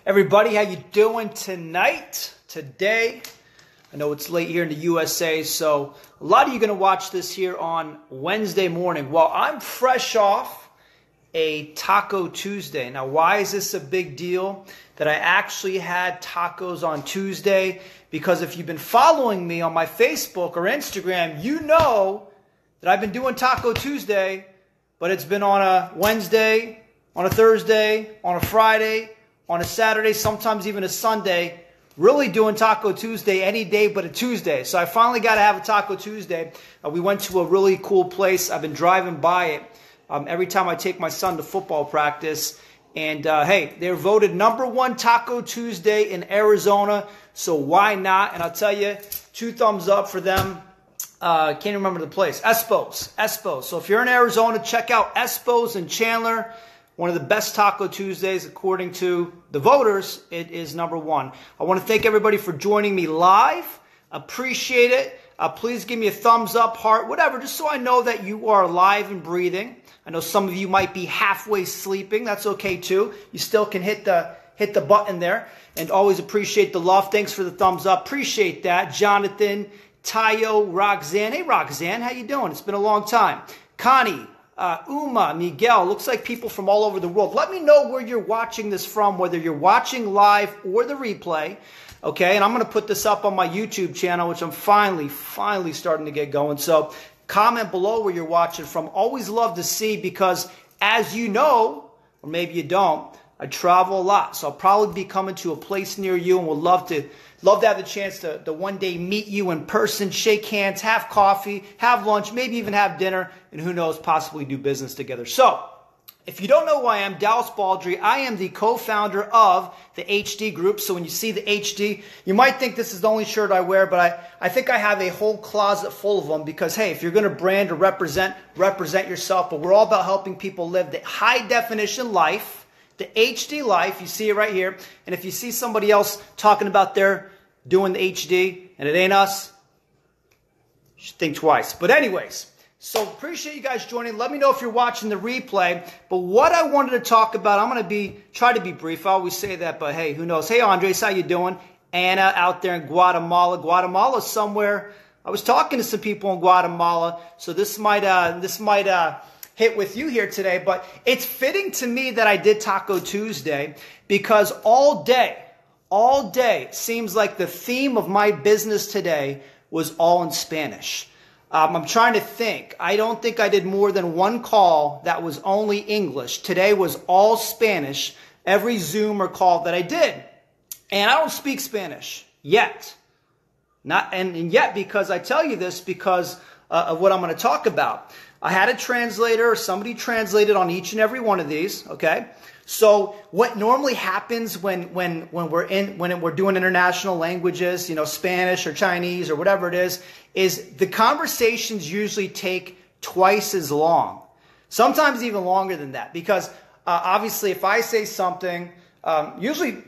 Everybody, how you doing tonight? Today, I know it's late here in the USA, so a lot of you are going to watch this here on Wednesday morning. Well, I'm fresh off a Taco Tuesday. Now, why is this a big deal that I actually had tacos on Tuesday? Because if you've been following me on my Facebook or Instagram, you know that I've been doing Taco Tuesday, but it's been on a Wednesday, on a Thursday, on a Friday, on a Saturday, sometimes even a Sunday, really doing Taco Tuesday any day but a Tuesday. So I finally got to have a Taco Tuesday. We went to a really cool place. I've been driving by it every time I take my son to football practice. And hey, they're voted #1 Taco Tuesday in Arizona. So why not? And I'll tell you, 2 thumbs up for them. Can't even remember the place. Espos. So if you're in Arizona, check out Espos in Chandler. One of the best Taco Tuesdays, according to the voters. It is #1. I want to thank everybody for joining me live. Appreciate it. Please give me a thumbs up, heart, whatever, just so I know that you are alive and breathing. I know some of you might be halfway sleeping. That's okay too. You still can hit the button there. And always appreciate the love. Thanks for the thumbs up. Appreciate that. Jonathan, Tayo, Roxanne. Hey, Roxanne, how you doing? It's been a long time. Connie, Uma, Miguel. Looks like people from all over the world. Let me know where you're watching this from, whether you're watching live or the replay. Okay, and I'm going to put this up on my YouTube channel, which I'm finally starting to get going. So comment below where you're watching from. Always love to see, because as you know, or maybe you don't, I travel a lot. So I'll probably be coming to a place near you, and would love to have the chance to one day meet you in person, shake hands, have coffee, have lunch, maybe even have dinner, and who knows, possibly do business together. So if you don't know who I am, Dallas Baldry, I am the co-founder of the HD Group. So when you see the HD, you might think this is the only shirt I wear, but I think I have a whole closet full of them, because, hey, if you're going to brand or represent yourself. But we're all about helping people live the high-definition life, the HD life. You see it right here. And if you see somebody else talking about their doing the HD and it ain't us, you should think twice. But anyways, so appreciate you guys joining. Let me know if you're watching the replay. But what I wanted to talk about, I'm going to try to be brief. I always say that, but hey, who knows? Hey, Andres, how you doing? Anna out there in Guatemala. Guatemala somewhere. I was talking to some people in Guatemala, so this might hit with you here today. But it's fitting to me that I did Taco Tuesday, because all day, it seems like the theme of my business today was all in Spanish. I'm trying to think. I don't think I did more than one call that was only English. Today was all Spanish, every Zoom or call that I did. And I don't speak Spanish yet. And yet, because I tell you this because of what I'm going to talk about. I had a translator, or somebody translated on each and every one of these, okay? So what normally happens when we're doing international languages, you know, Spanish or Chinese or whatever it is the conversations usually take twice as long. Sometimes even longer than that, because obviously if I say something, usually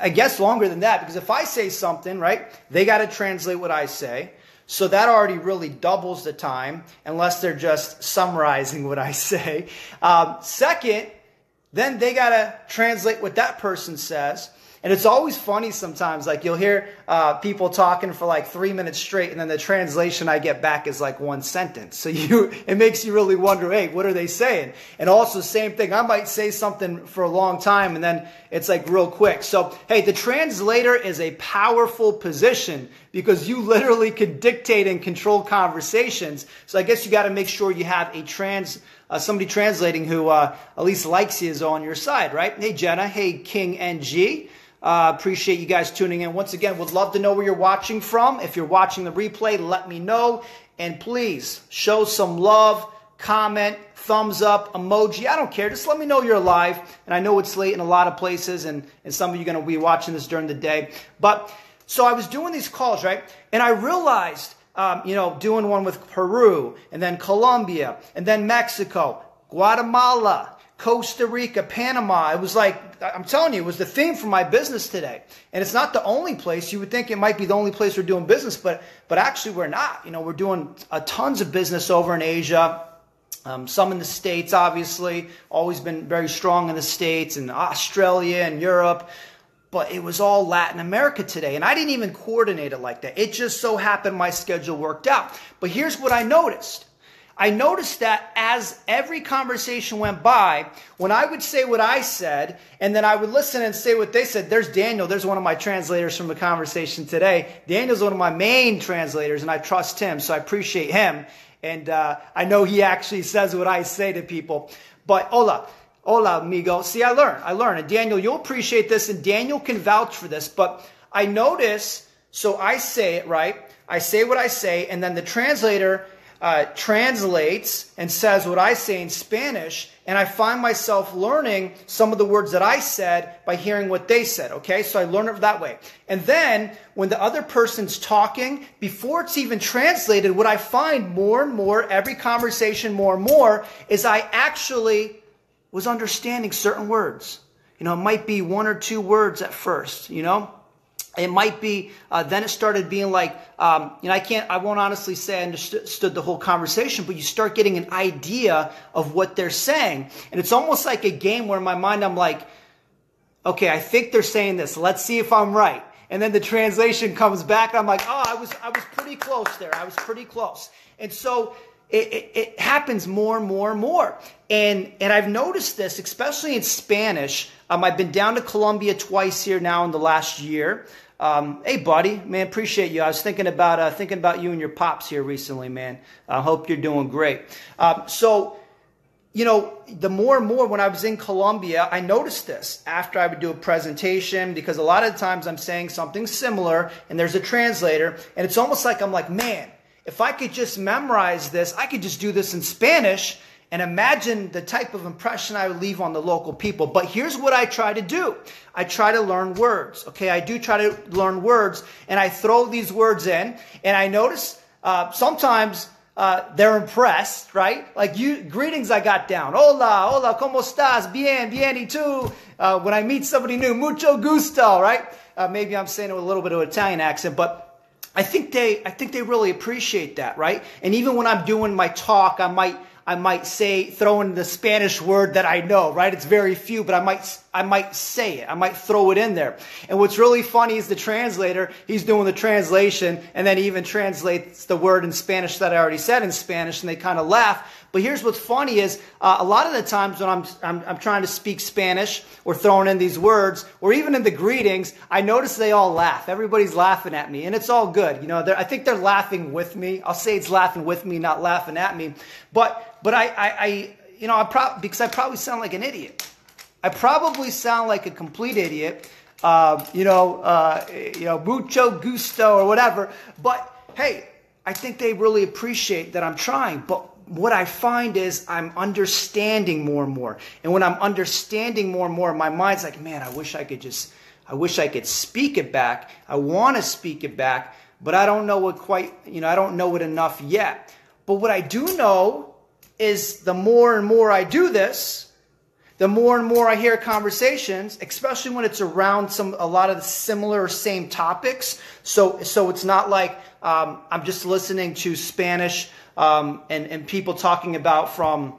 I guess longer than that, because if I say something, right, they got to translate what I say. So that already really doubles the time, unless they're just summarizing what I say. Second, then they got to translate what that person says. And it's always funny sometimes, like you'll hear people talking for like 3 minutes straight, and then the translation I get back is like one sentence. So it makes you really wonder, hey, what are they saying? And also same thing, I might say something for a long time, and then it's like real quick. So, hey, the translator is a powerful position, because you literally can dictate and control conversations. So I guess you got to make sure you have somebody translating who at least likes you, is on your side, right? Hey, Jenna. Hey, King NG. Appreciate you guys tuning in. Once again, would love to know where you're watching from. If you're watching the replay, let me know. And please show some love, comment, thumbs up, emoji. I don't care. Just let me know you're alive. And I know it's late in a lot of places, and some of you are going to be watching this during the day. But so I was doing these calls, right? And I realized, doing one with Peru, and then Colombia, and then Mexico, Guatemala, Costa Rica, Panama. It was like, I'm telling you, it was the theme for my business today. And it's not the only place. You would think it might be the only place we're doing business, but actually we're not. You know, we're doing tons of business over in Asia. Some in the States, obviously. Always been very strong in the States, and Australia and Europe. but it was all Latin America today. And I didn't even coordinate it like that. It just so happened my schedule worked out. But here's what I noticed. I noticed that as every conversation went by, when I would say what I said, and then I would listen and say what they said, there's Daniel, there's one of my translators from the conversation today. Daniel's one of my main translators, and I trust him, so I appreciate him. And I know he actually says what I say to people. But hola, amigo. See, I learn. And Daniel, you'll appreciate this, and Daniel can vouch for this. But I notice, so I say it, right? I say what I say, and then the translator translates and says what I say in Spanish, and I find myself learning some of the words that I said by hearing what they said, okay? So I learn it that way. And then when the other person's talking, before it's even translated, what I find more and more, every conversation more and more, is I actually was understanding certain words. You know, it might be one or two words at first, you know? It might be, then it started being like, you know, I won't honestly say I understood the whole conversation, but you start getting an idea of what they're saying. And it's almost like a game where in my mind I'm like, okay, I think they're saying this. Let's see if I'm right. And then the translation comes back and I'm like, oh, I was pretty close there. I was pretty close. And so it happens more and more and more. And I've noticed this, especially in Spanish. I've been down to Colombia twice here now in the last year. Hey, buddy, man, appreciate you. I was thinking about you and your pops here recently, man. I hope you're doing great. So, you know, the more and more when I was in Colombia, I noticed this after I would do a presentation, because a lot of times I'm saying something similar and there's a translator, and it's almost like I'm like, man, if I could just memorize this, I could just do this in Spanish and imagine the type of impression I would leave on the local people. But here's what I try to do. I try to learn words. Okay, I do try to learn words, and I throw these words in, and I notice sometimes they're impressed, right? Like greetings I got down. Hola, ¿cómo estás? Bien, y tú? When I meet somebody new, mucho gusto, right? Maybe I'm saying it with a little bit of an Italian accent, but I think they really appreciate that, right? And even when I'm doing my talk, I might throw in the Spanish word that I know, right? It's very few, but I might say it. I might throw it in there. And what's really funny is the translator, he's doing the translation, and then he even translates the word in Spanish that I already said in Spanish, and they kind of laugh. But here's what's funny is a lot of the times when I'm trying to speak Spanish or throwing in these words, or even in the greetings, I notice they all laugh. Everybody's laughing at me, and it's all good. You know, I think they're laughing with me. I'll say it's laughing with me, not laughing at me. But you know, because I probably sound like an idiot. I probably sound like a complete idiot. You know, mucho gusto or whatever. But hey, I think they really appreciate that I'm trying. But what I find is I'm understanding more and more. And when I'm understanding more and more, my mind's like, man, I wish I could speak it back. I want to speak it back, but I don't know I don't know it enough yet. But what I do know is the more and more I do this, the more and more I hear conversations, especially when it's around a lot of the similar or same topics. So it's not like I'm just listening to Spanish and people talking about from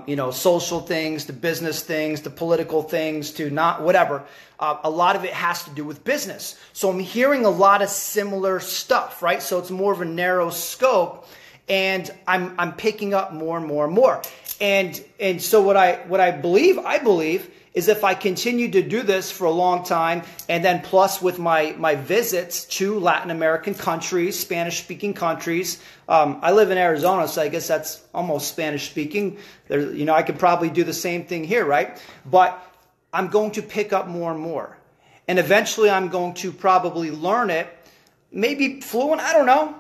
you know, social things to business things to political things to not whatever. A lot of it has to do with business. So I'm hearing a lot of similar stuff, right? So it's more of a narrow scope, and I'm picking up more and more and more. And so what I believe is if I continue to do this for a long time, and then plus with my visits to Latin American countries, Spanish-speaking countries, I live in Arizona, so I guess that's almost Spanish-speaking. You know, I could probably do the same thing here, right? But I'm going to pick up more and more. And eventually I'm going to probably learn it, maybe fluent, I don't know.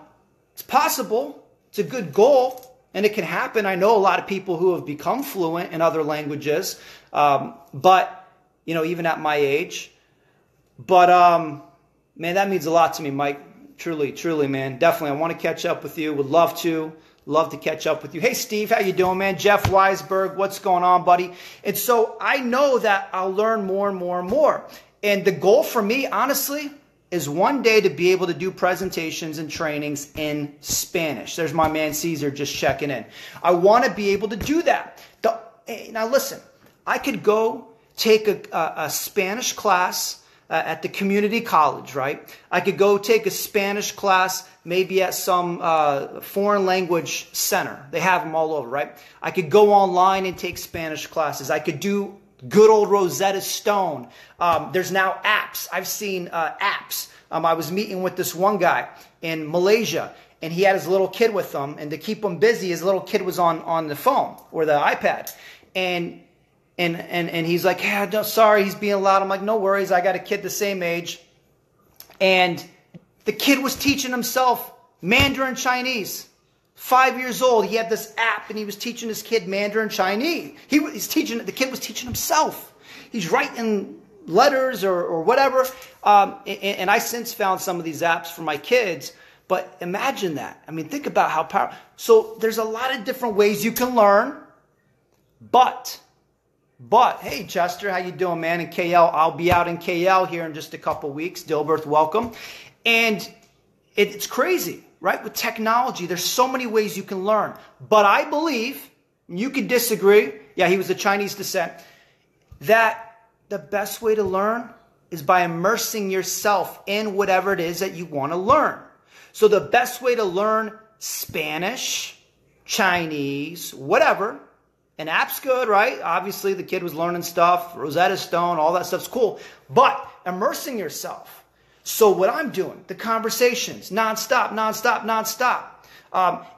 It's possible. It's a good goal. And it can happen. I know a lot of people who have become fluent in other languages, but, you know, even at my age. But, man, that means a lot to me, Mike. Truly, man. Definitely, I want to catch up with you. Would love to catch up with you. Hey, Steve, how you doing, man? Jeff Weisberg, what's going on, buddy? And so I know that I'll learn more and more and more. And the goal for me, honestly, is one day to be able to do presentations and trainings in Spanish. There's my man Caesar just checking in. I want to be able to do that. Now listen, I could go take a Spanish class at the community college, right? I could go take a Spanish class, maybe at some foreign language center. They have them all over, right? I could go online and take Spanish classes. I could do good old Rosetta Stone. There's now apps. I've seen apps. I was meeting with this one guy in Malaysia, and he had his little kid with him, and to keep him busy, his little kid was on the phone or the iPad. And he's like, yeah, sorry, he's being loud. I'm like, no worries, I got a kid the same age. And the kid was teaching himself Mandarin Chinese. 5 years old, he had this app, and he was teaching his kid Mandarin Chinese. The kid was teaching himself. He's writing letters or whatever. And I since found some of these apps for my kids. But imagine that. I mean, think about how powerful. So there's a lot of different ways you can learn. But, hey, Chester, how you doing, man? In KL, I'll be out in KL here in just a couple weeks. Dilberth, welcome. And it's crazy, right? With technology, there's so many ways you can learn. But I believe, and you can disagree, yeah, he was of Chinese descent, that the best way to learn is by immersing yourself in whatever it is that you want to learn. So the best way to learn Spanish, Chinese, whatever, an app's good, right? Obviously, the kid was learning stuff, Rosetta Stone, all that stuff's cool. But immersing yourself. So what I'm doing, the conversations, nonstop.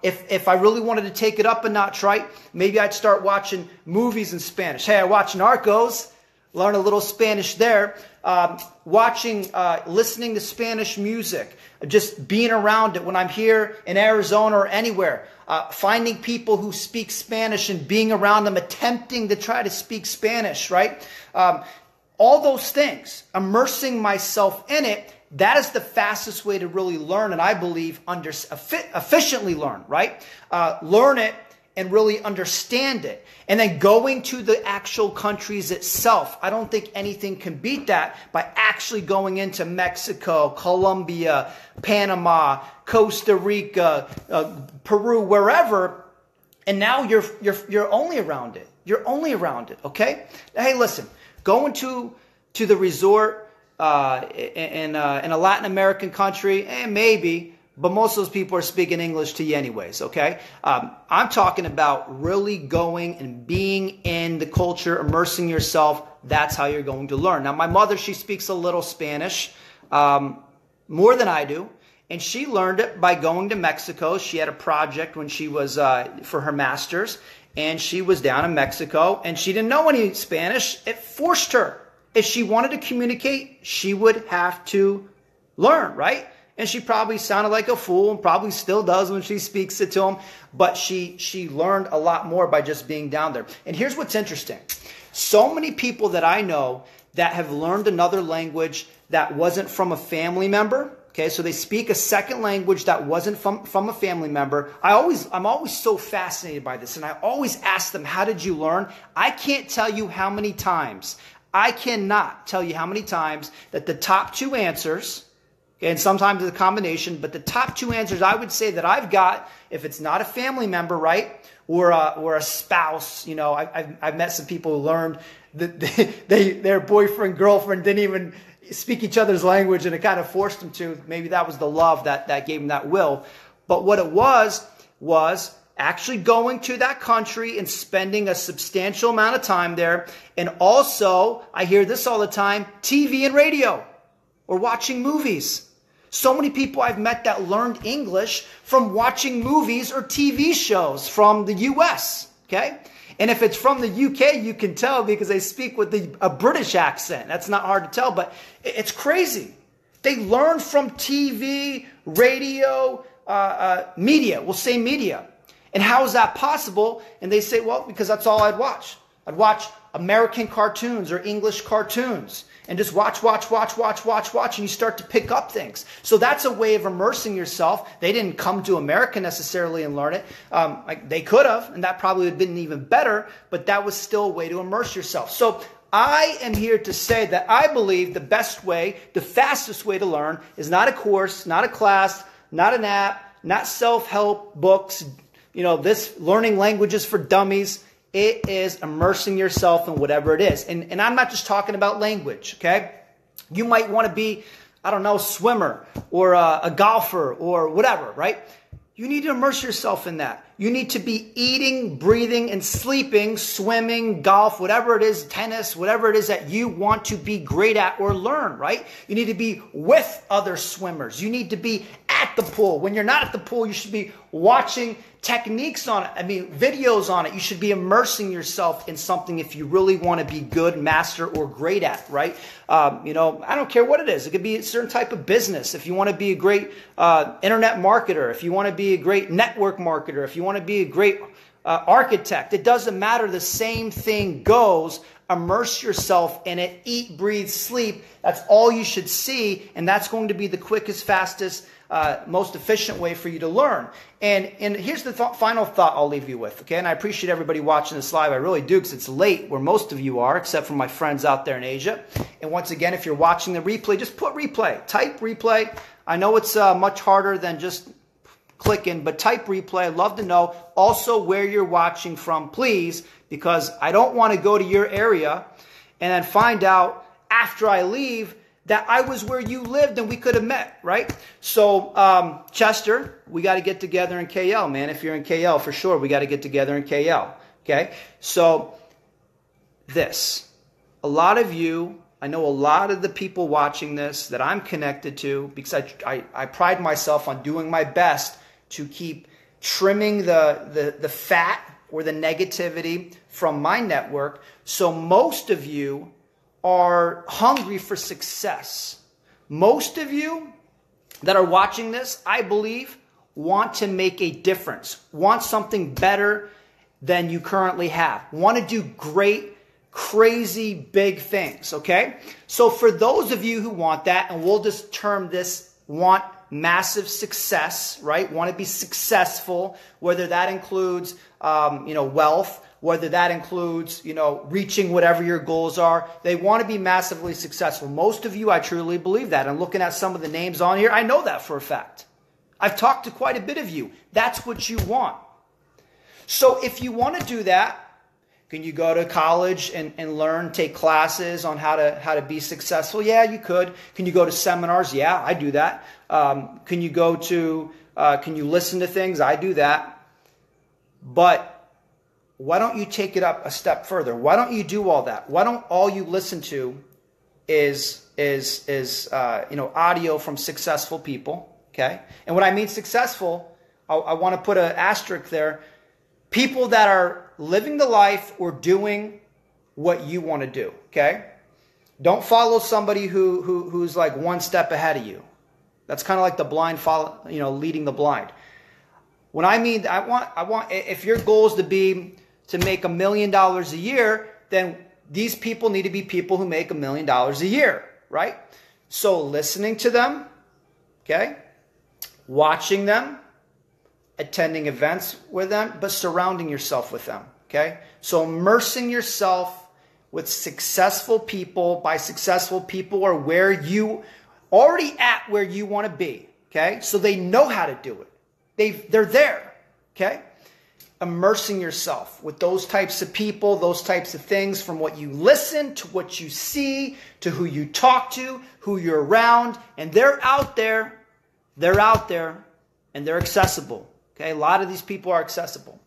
If I really wanted to take it up a notch, right, maybe I'd start watching movies in Spanish. Hey, I watch Narcos, learn a little Spanish there. Listening to Spanish music, just being around it when I'm here in Arizona or anywhere. Finding people who speak Spanish and being around them, attempting to try to speak Spanish, right? All those things, immersing myself in it, that is the fastest way to really learn, and I believe efficiently learn, right? Learn it and really understand it. And then going to the actual countries itself. I don't think anything can beat that by actually going into Mexico, Colombia, Panama, Costa Rica, Peru, wherever. And now you're only around it. You're only around it, okay? Hey, listen, going to the resort in a Latin American country, maybe. But most of those people are speaking English to you anyways, okay? I'm talking about really going and being in the culture, immersing yourself. That's how you're going to learn. Now, my mother, she speaks a little Spanish, more than I do. And she learned it by going to Mexico. She had a project when she was for her master's. And she was down in Mexico. And she didn't know any Spanish. It forced her. If she wanted to communicate, she would have to learn, right? And she probably sounded like a fool and probably still does when she speaks it to him. But she learned a lot more by just being down there. And here's what's interesting. So many people that I know that have learned another language that wasn't from a family member. Okay, so they speak a second language that wasn't from a family member. I'm always so fascinated by this. And I always ask them, how did you learn? I can't tell you how many times. I cannot tell you how many times that the top two answers, and sometimes it's a combination, but the top two answers I would say that I've got, if it's not a family member, right, or a spouse, you know, I've met some people who learned that their boyfriend, girlfriend didn't even speak each other's language, and it kind of forced them to. Maybe that was the love that gave them that will. But what it was actually going to that country and spending a substantial amount of time there. And also, I hear this all the time, TV and radio or watching movies. So many people I've met that learned English from watching movies or TV shows from the US, okay? And if it's from the UK, you can tell because they speak with a British accent. That's not hard to tell, but it's crazy. They learn from TV, radio, media. We'll say media. And how is that possible? And they say, well, because that's all I'd watch. I'd watch American cartoons or English cartoons. And just watch, and you start to pick up things. So that's a way of immersing yourself. They didn't come to America necessarily and learn it. They could have, and that probably would have been even better, but that was still a way to immerse yourself. So I am here to say that I believe the best way, the fastest way to learn is not a course, not a class, not an app, not self-help books, this learning languages for dummies. It is immersing yourself in whatever it is. And I'm not just talking about language, okay? You might want to be, I don't know, a swimmer or a golfer or whatever, right? You need to immerse yourself in that. You need to be eating, breathing, and sleeping, swimming, golf, whatever it is, tennis, whatever it is that you want to be great at or learn, right? You need to be with other swimmers. You need to be at the pool. When you're not at the pool, you should be watching techniques on it. Videos on it. You should be immersing yourself in something if you really want to be good, master, or great at, right? I don't care what it is. It could be a certain type of business. If you want to be a great internet marketer, if you want to be a great network marketer, if you want to be a great architect, it doesn't matter. The same thing goes. Immerse yourself in it. Eat, breathe, sleep. That's all you should see. And that's going to be the quickest, fastest, most efficient way for you to learn. And here's the final thought I'll leave you with, okay? And I appreciate everybody watching this live. I really do, because it's late where most of you are, except for my friends out there in Asia. And once again, if you're watching the replay, just put replay. Type replay. I know it's much harder than just clicking, but type replay. I'd love to know also where you're watching from, please, because I don't want to go to your area and then find out after I leave that I was where you lived and we could have met, right? So, Chester, we got to get together in KL, man. If you're in KL, for sure, we got to get together in KL, okay? So, a lot of you, I know a lot of the people watching this that I'm connected to, because I pride myself on doing my best to keep trimming the fat or the negativity from my network. So most of you are hungry for success. Most of you that are watching this, I believe, want to make a difference, want something better than you currently have, want to do great, crazy, big things, okay? So for those of you who want that, and we'll just term this want massive success, right? Want to be successful, whether that includes, wealth, whether that includes, reaching whatever your goals are. They want to be massively successful. Most of you, I truly believe that. And looking at some of the names on here, I know that for a fact. I've talked to quite a bit of you. That's what you want. So if you want to do that, can you go to college and learn, take classes on how to be successful? Yeah, you could. Can you go to seminars? Yeah, I do that. Can you listen to things? I do that. But why don't you take it up a step further? Why don't you do all that? Why don't all you listen to is audio from successful people? Okay, and when I mean successful, I want to put an asterisk there. People that are living the life or doing what you want to do, okay? Don't follow somebody who's like one step ahead of you. That's kind of like the blind leading the blind. When I mean, I want if your goal is to make $1 million a year, then these people need to be people who make $1 million a year, right? So listening to them, okay? Watching them, attending events with them, but surrounding yourself with them, okay? So immersing yourself with successful people. By successful people are where you already at where you want to be, okay? So they know how to do it. They're there, okay? Immersing yourself with those types of people, those types of things, from what you listen to what you see to who you talk to, who you're around, and they're out there, and they're accessible. Okay, a lot of these people are accessible.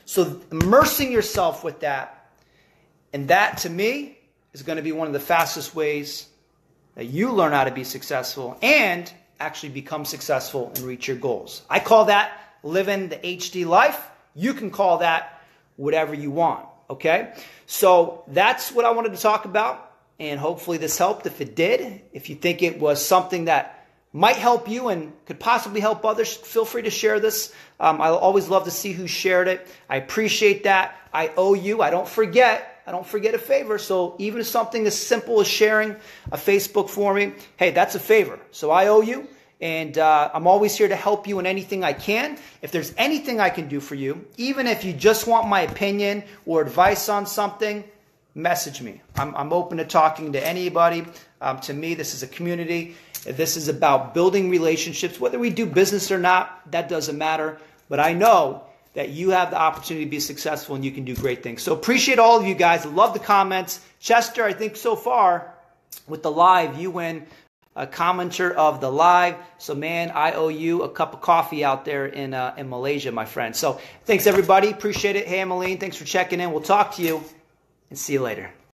So immersing yourself with that, and that to me is going to be one of the fastest ways that you learn how to be successful and actually become successful and reach your goals. I call that living the HD life. You can call that whatever you want, okay? So that's what I wanted to talk about, and hopefully this helped. If it did, if you think it was something that might help you and could possibly help others, feel free to share this. I'll always love to see who shared it. I appreciate that. I owe you. I don't forget a favor. So even something as simple as sharing a Facebook for me, hey, that's a favor. So I owe you. And I'm always here to help you in anything I can. If there's anything I can do for you, even if you just want my opinion or advice on something, message me. I'm open to talking to anybody. To me, this is a community. This is about building relationships. Whether we do business or not, that doesn't matter. But I know that you have the opportunity to be successful and you can do great things. So appreciate all of you guys. I love the comments. Chester, I think so far with the live, you win a commenter of the live. So, man, I owe you a cup of coffee out there in Malaysia, my friend. So, thanks, everybody. Appreciate it. Hey, Emmeline, thanks for checking in. We'll talk to you and see you later.